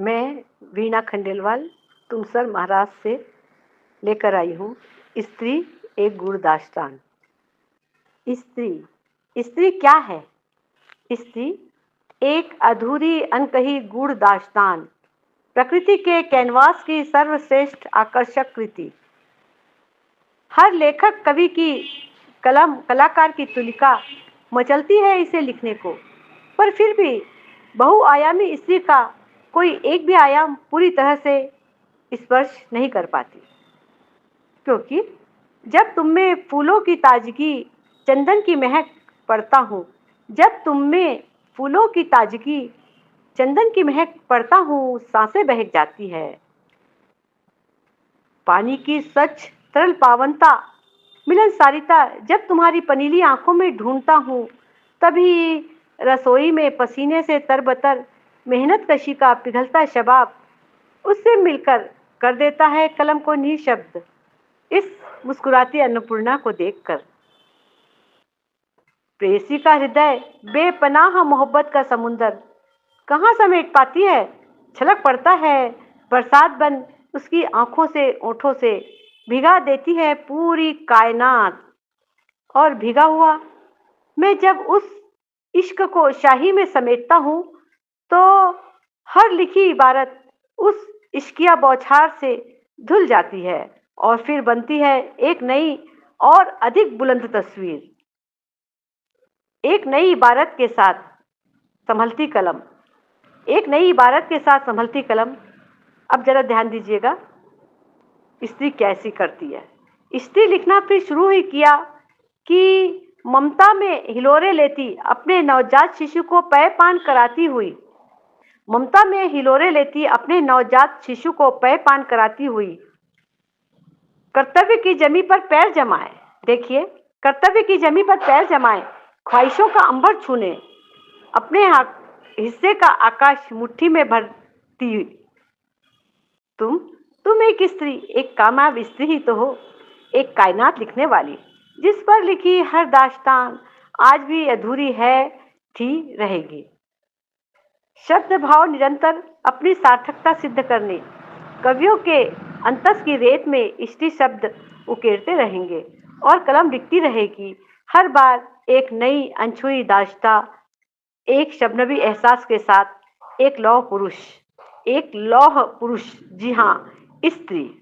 मैं वीणा खंडेलवाल तुमसर महाराष्ट्र से लेकर आई हूँ स्त्री एक गुण दास्तान। स्त्री स्त्री क्या है? स्त्री एक अधूरी अनकही गूढ़ दास्तान, प्रकृति के कैनवास की सर्वश्रेष्ठ आकर्षक कृति। हर लेखक कवि की कलम कलाकार की तुलिका मचलती है इसे लिखने को, पर फिर भी बहुआयामी स्त्री का कोई एक भी आयाम पूरी तरह से स्पर्श नहीं कर पाती, क्योंकि जब तुम में फूलों की ताजगी, चंदन की महक पड़ता हूँ, जब तुम में फूलों की ताजगी, चंदन की महक पड़ता हूँ, सांसें बहक जाती है। पानी की सच तरल पावनता, मिलनसारिता जब तुम्हारी पनीली आंखों में ढूंढता हूँ, तभी रसोई में पसीने से तरबतर मेहनत कशी का पिघलता शबाब उससे मिलकर कर देता है कलम को निशब्द इस मुस्कुराती अन्नपूर्णा को देखकर। प्रेयसी का हृदय बेपनाह मोहब्बत का समुंदर कहाँ समेट पाती है, छलक पड़ता है बरसात बन उसकी आंखों से ओठों से, भिगा देती है पूरी कायनात। और भिगा हुआ मैं जब उस इश्क को शाही में समेटता हूँ, तो हर लिखी इबारत उस इश्किया बौछार से धुल जाती है और फिर बनती है एक नई और अधिक बुलंद तस्वीर। एक नई इबारत के साथ संभलती कलम, एक नई इबारत के साथ संभलती कलम। अब जरा ध्यान दीजिएगा, स्त्री कैसी करती है। स्त्री लिखना फिर शुरू ही किया कि ममता में हिलोरे लेती अपने नवजात शिशु को पेयपान कराती हुई, ममता में हिलोरे लेती अपने नवजात शिशु को पेयपान कराती हुई, कर्तव्य की जमी पर पैर जमाए। देखिए, कर्तव्य की जमी पर पैर जमाए, ख्वाहिशों का अंबर छूने, अपने हिस्से का आकाश मुट्ठी में भरती हुई। तुम एक स्त्री, एक कामयाब स्त्री ही तो हो, एक कायनात लिखने वाली, जिस पर लिखी हर दास्तान आज भी अधूरी है, थी, रहेगी। शब्द भाव निरंतर अपनी सार्थकता सिद्ध करने, कवियों के अंतस की रेत में स्त्री शब्द उकेरते रहेंगे और कलम लिखती रहेगी हर बार एक नई अनछुई दास्तां, एक शबनबी एहसास के साथ, एक लौह पुरुष, जी हाँ, स्त्री।